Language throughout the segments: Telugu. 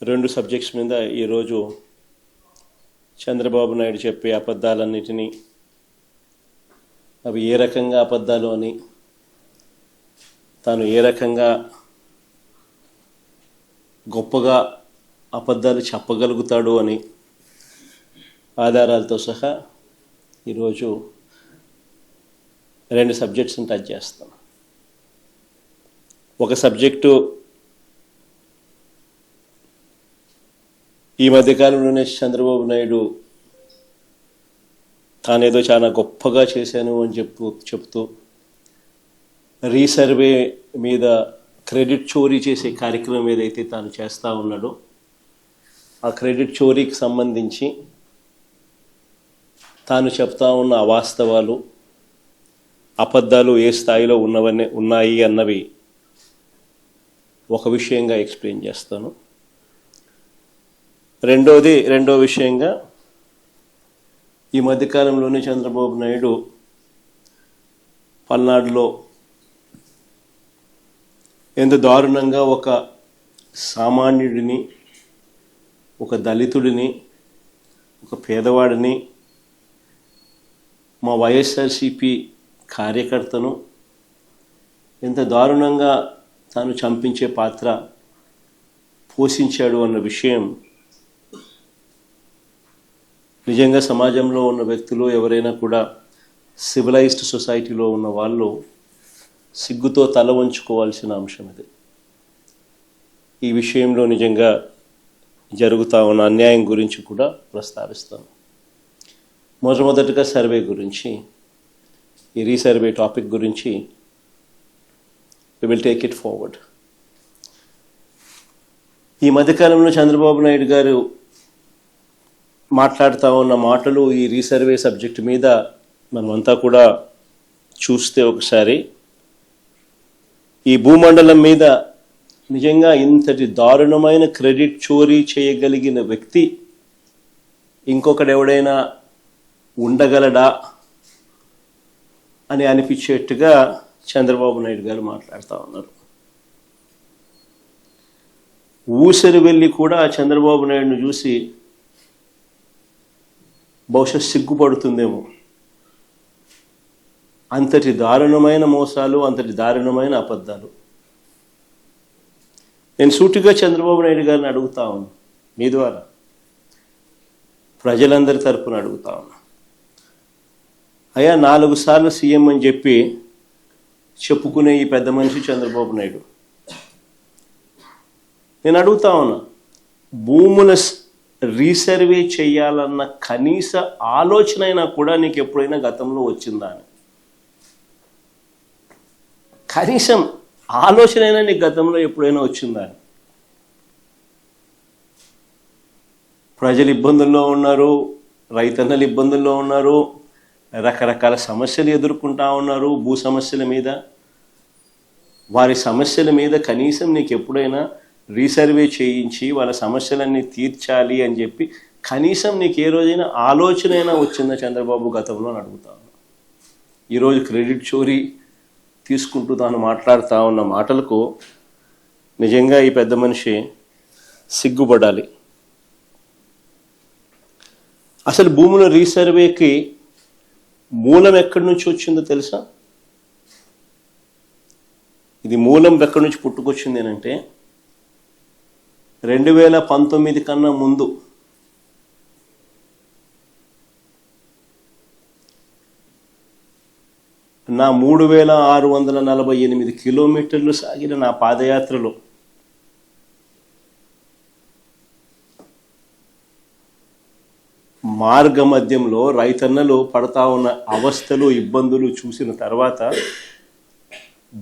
రెండు సబ్జెక్ట్స్ మీద ఈరోజు చంద్రబాబు నాయుడు చెప్పే అబద్ధాలన్నిటినీ అవి ఏ రకంగా అబద్ధాలు అని, తాను ఏ రకంగా గొప్పగా అబద్ధాలు చెప్పగలుగుతాడు అని ఆధారాలతో సహా ఈరోజు రెండు సబ్జెక్ట్స్ని టచ్ చేస్తాం. ఒక సబ్జెక్టు ఈ మధ్యకాలంలోనే చంద్రబాబు నాయుడు తానేదో చాలా గొప్పగా చేశాను అని చెప్తూ రీసర్వే మీద క్రెడిట్ చోరీ చేసే కార్యక్రమం ఏదైతే తాను చేస్తూ ఉన్నాడో ఆ క్రెడిట్ చోరీకి సంబంధించి తాను చెప్తా ఉన్న అవాస్తవాలు, అబద్ధాలు ఏ స్థాయిలో ఉన్నాయి అన్నవి ఒక విషయంగా ఎక్స్ప్లెయిన్ చేస్తాను. రెండో విషయంగా ఈ మధ్యకాలంలోనే చంద్రబాబు నాయుడు పల్నాడులో ఎంత దారుణంగా ఒక సామాన్యుడిని, ఒక దళితుడిని, ఒక పేదవాడిని, మా వైఎస్ఆర్సిపి కార్యకర్తను ఎంత దారుణంగా తాను చంపించే పాత్ర పోషించాడు అన్న విషయం నిజంగా సమాజంలో ఉన్న వ్యక్తులు ఎవరైనా కూడా సివిలైజ్డ్ సొసైటీలో ఉన్న వాళ్ళు సిగ్గుతో తల వంచుకోవాల్సిన అంశం ఇది. ఈ విషయంలో నిజంగా జరుగుతూ ఉన్న అన్యాయం గురించి కూడా ప్రస్తావిస్తాను. మొట్టమొదటిగా సర్వే గురించి, ఈ రీసర్వే టాపిక్ గురించి we will take it forward. ఈ మధ్యకాలంలో చంద్రబాబు నాయుడు గారు మాట్లాడుతూ ఉన్న మాటలు ఈ రీసర్వే సబ్జెక్ట్ మీద మనమంతా కూడా చూస్తే ఒకసారి ఈ భూమండలం మీద నిజంగా ఇంతటి దారుణమైన క్రెడిట్ చోరీ చేయగలిగిన వ్యక్తి ఇంకొకడెవడైనా ఉండగలడా అని అనిపించేట్టుగా చంద్రబాబు నాయుడు గారు మాట్లాడుతూ ఉన్నారు. ఊసరి వెళ్ళి కూడా చంద్రబాబు నాయుడును చూసి బహుశా సిగ్గుపడుతుందేమో. అంతటి దారుణమైన మోసాలు, అంతటి దారుణమైన అబద్ధాలు. నేను సూటిగా చంద్రబాబు నాయుడు గారిని అడుగుతా ఉన్నా, మీ ద్వారా ప్రజలందరి తరపున అడుగుతా ఉన్నా, అయ్యా 4 సార్లు సీఎం అని చెప్పి చెప్పుకునే ఈ పెద్ద మనిషి చంద్రబాబు నాయుడు, నేను అడుగుతా ఉన్నా, భూముల రీసర్వే చేయాలన్న కనీస ఆలోచన అయినా కూడా నీకు ఎప్పుడైనా గతంలో వచ్చిందా అని? కనీసం ఆలోచన అయినా నీకు గతంలో ఎప్పుడైనా వచ్చిందా అని? ప్రజలు ఇబ్బందుల్లో ఉన్నారు, రైతన్నలు ఇబ్బందుల్లో ఉన్నారు, రకరకాల సమస్యలు ఎదుర్కొంటా ఉన్నారు. భూ సమస్యల మీద, వారి సమస్యల మీద కనీసం నీకు ఎప్పుడైనా రీసర్వే చేయించి వాళ్ళ సమస్యలన్నీ తీర్చాలి అని చెప్పి కనీసం నీకు ఏ రోజైనా ఆలోచన అయినా వచ్చిందా చంద్రబాబు గతంలో అని అడుగుతాను. ఈరోజు క్రెడిట్ చోరీ తీసుకుంటూ తాను మాట్లాడుతూ ఉన్న మాటలకు నిజంగా ఈ పెద్ద మనిషి సిగ్గుపడాలి. అసలు భూముల రీసర్వేకి మూలం ఎక్కడి నుంచి వచ్చిందో తెలుసా? ఇది మూలం ఎక్కడి నుంచి పుట్టుకొచ్చింది అంటే 2019 కన్నా ముందు నా 3648 కిలోమీటర్లు సాగిన నా పాదయాత్రలో మార్గ మధ్యంలో రైతన్నలు పడతా ఉన్న అవస్థలు, ఇబ్బందులు చూసిన తర్వాత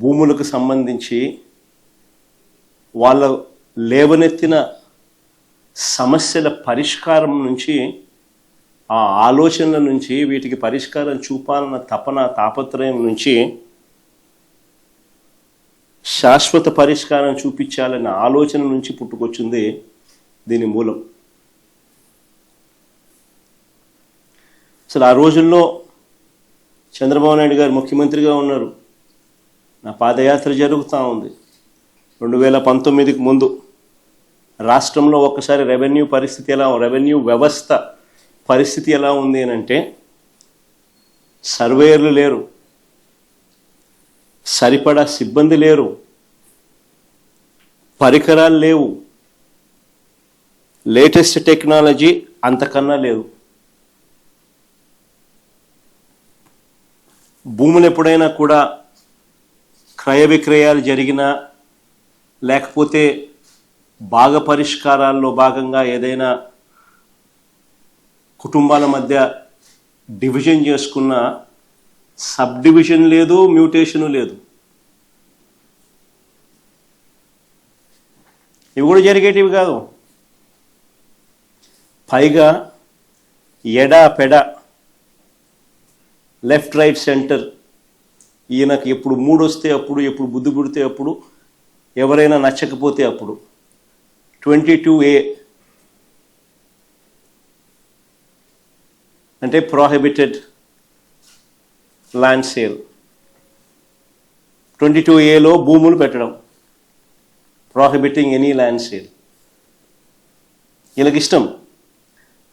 భూములకు సంబంధించి వాళ్ళ లేవనెత్తిన సమస్యల పరిష్కారం నుంచి, ఆ ఆలోచనల నుంచి, వీటికి పరిష్కారం చూపాలన్న తాపత్రయం నుంచి శాశ్వత పరిష్కారం చూపించాలన్న ఆలోచన నుంచి పుట్టుకొచ్చింది దీని మూలం. అసలు ఆ రోజుల్లో చంద్రబాబు నాయుడు గారు ముఖ్యమంత్రిగా ఉన్నారు, నా పాదయాత్ర జరుగుతూ ఉంది 2019కి ముందు. రాష్ట్రంలో ఒక్కసారి రెవెన్యూ వ్యవస్థ పరిస్థితి ఎలా ఉంది అని అంటే, సర్వేయర్లు లేరు, సరిపడా సిబ్బంది లేరు, పరికరాలు లేవు, లేటెస్ట్ టెక్నాలజీ అంతకన్నా లేదు. భూములు ఎప్పుడైనా కూడా క్రయ విక్రయాలు జరిగినా, లేకపోతే భాగ పరిష్కారాల్లో భాగంగా ఏదైనా కుటుంబాల మధ్య డివిజన్ చేసుకున్న సబ్ డివిజన్ లేదు, మ్యూటేషను లేదు. ఇవి కూడా జరిగేటివి కాదు. పైగా ఎడా పెడ, లెఫ్ట్ రైట్ సెంటర్, ఈయనకు ఎప్పుడు మూడు వస్తే అప్పుడు, ఎప్పుడు బుద్ధి పుడితే అప్పుడు, ఎవరైనా నచ్చకపోతే అప్పుడు. 22A అంటే ప్రోహిబిటెడ్ ల్యాండ్ సేల్. 22Aలో భూములు పెట్టడం, ప్రోహిబిటింగ్ ఎనీ ల్యాండ్ సేల్. వీళ్ళకి ఇష్టం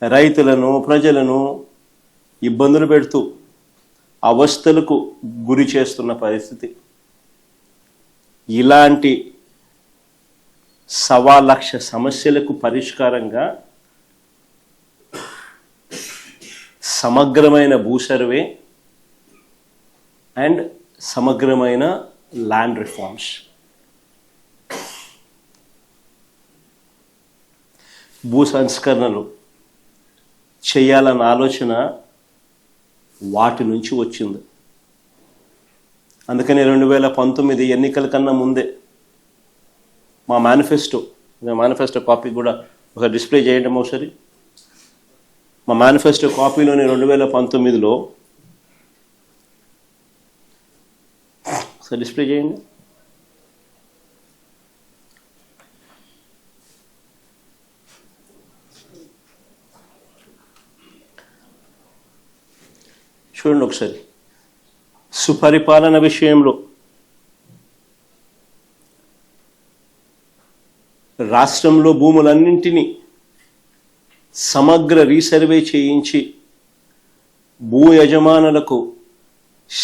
రైతులను, ప్రజలను ఇబ్బందులు పెడుతూ అవస్థలకు గురి చేస్తున్న పరిస్థితి. ఇలాంటి 1,00,000 సమస్యలకు పరిష్కారంగా సమగ్రమైన భూ సర్వే అండ్ సమగ్రమైన ల్యాండ్ రిఫార్మ్స్. భూ సంస్కరణలు చేయాలన్న ఆలోచన వాటి నుంచి వచ్చింది. అందుకని 2019 ఎన్నికల కన్నా ముందే మా మేనిఫెస్టో కాపీ కూడా ఒక డిస్ప్లే చేయడం ఒకసారి. మా మేనిఫెస్టో కాపీలోని 2019లో ఒకసారి డిస్ప్లే చేయండి. చూడండి ఒకసారి. సుపరిపాలన విషయంలో రాష్ట్రంలో భూములన్నింటినీ సమగ్ర రీసర్వే చేయించి భూ యజమానులకు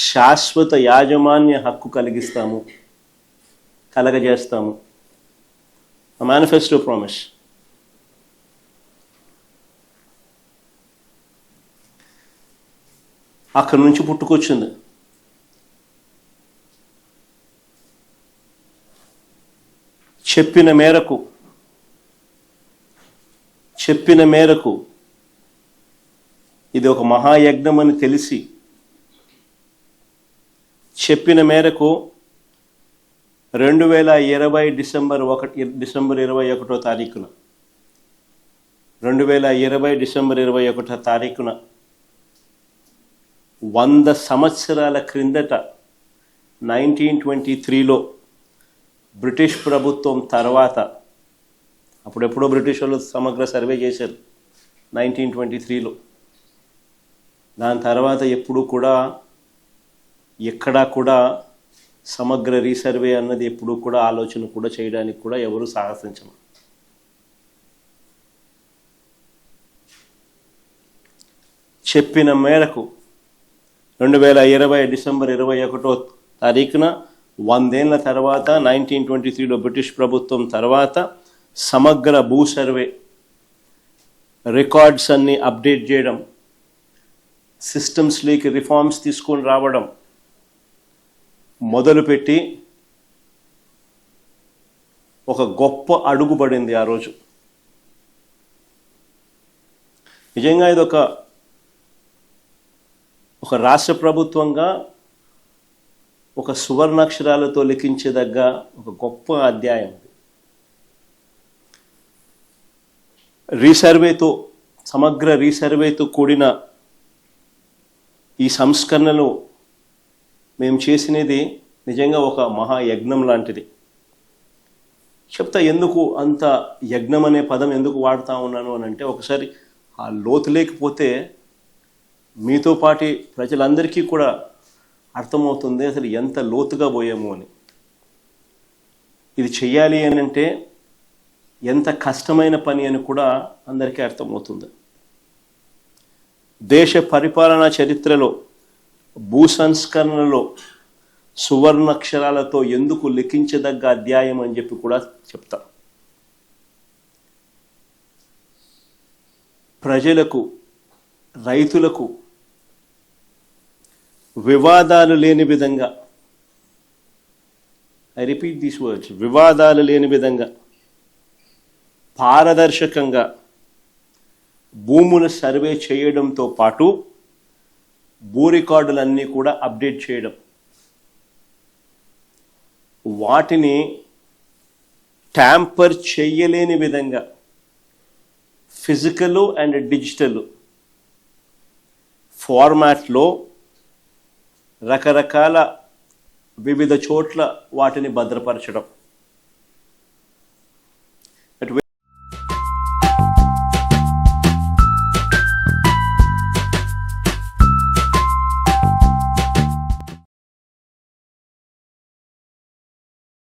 శాశ్వత యాజమాన్య హక్కు కలగజేస్తాము. Manifesto promise. అక్కడి నుంచి పుట్టుకొచ్చింది. చెప్పిన మేరకు ఇది ఒక మహాయజ్ఞం అని తెలిసి, చెప్పిన మేరకు 2020 డిసెంబర్ 21వ తారీఖున 100 సంవత్సరాల క్రిందట 1923లో బ్రిటిష్ ప్రభుత్వం తర్వాత, అప్పుడెప్పుడో బ్రిటిష్ వాళ్ళు సమగ్ర సర్వే చేశారు 1923లో. దాని తర్వాత ఎప్పుడూ కూడా ఎక్కడా కూడా సమగ్ర రీసర్వే అన్నది ఎప్పుడూ కూడా ఆలోచన కూడా చేయడానికి కూడా ఎవరు సాహసించరు. చెప్పిన మేరకు 2020 డిసెంబర్ 21వ తారీఖున 100 ఏళ్ల తర్వాత 1923లో బ్రిటిష్ ప్రభుత్వం తర్వాత సమగ్ర భూ సర్వే రికార్డ్స్ అన్ని అప్డేట్ చేయడం, సిస్టమ్స్లోకి రిఫార్మ్స్ తీసుకొని రావడం మొదలుపెట్టి ఒక గొప్ప అడుగు పడింది ఆ రోజు. నిజంగా ఇది ఒక రాష్ట్ర ప్రభుత్వంగా ఒక సువర్ణాక్షరాలతో లిఖించదగ్గ ఒక గొప్ప అధ్యాయం. సమగ్ర రీసర్వేతో కూడిన ఈ సంస్కరణలు మేము చేసినది నిజంగా ఒక మహాయజ్ఞం లాంటిది. చెప్తా ఎందుకు అంత యజ్ఞం అనే పదం ఎందుకు వాడుతూ ఉన్నాను అని అంటే, ఒకసారి ఆ లోతు లేకపోతే మీతో పాటి ప్రజలందరికీ కూడా అర్థమవుతుంది అసలు ఎంత లోతుగా పోయాము అని. ఇది చెయ్యాలి అని అంటే ఎంత కష్టమైన పని అని కూడా అందరికీ అర్థమవుతుంది. దేశ పరిపాలనా చరిత్రలో భూ సంస్కరణలో సువర్ణాక్షరాలతో ఎందుకు లిఖించదగ్గ అధ్యాయం అని చెప్పి కూడా చెప్తా. ప్రజలకు, రైతులకు వివాదాలు లేని విధంగా, ఐ రిపీట్ దీస్ వర్డ్స్, వివాదాలు లేని విధంగా పారదర్శకంగా భూముల సర్వే చేయడంతో పాటు భూ రికార్డులన్నీ కూడా అప్డేట్ చేయడం, వాటిని ట్యాంపర్ చేయలేని విధంగా ఫిజికల్ అండ్ డిజిటల్ ఫార్మాట్లో రకరకాల వివిధ చోట్ల వాటిని భద్రపరచడం.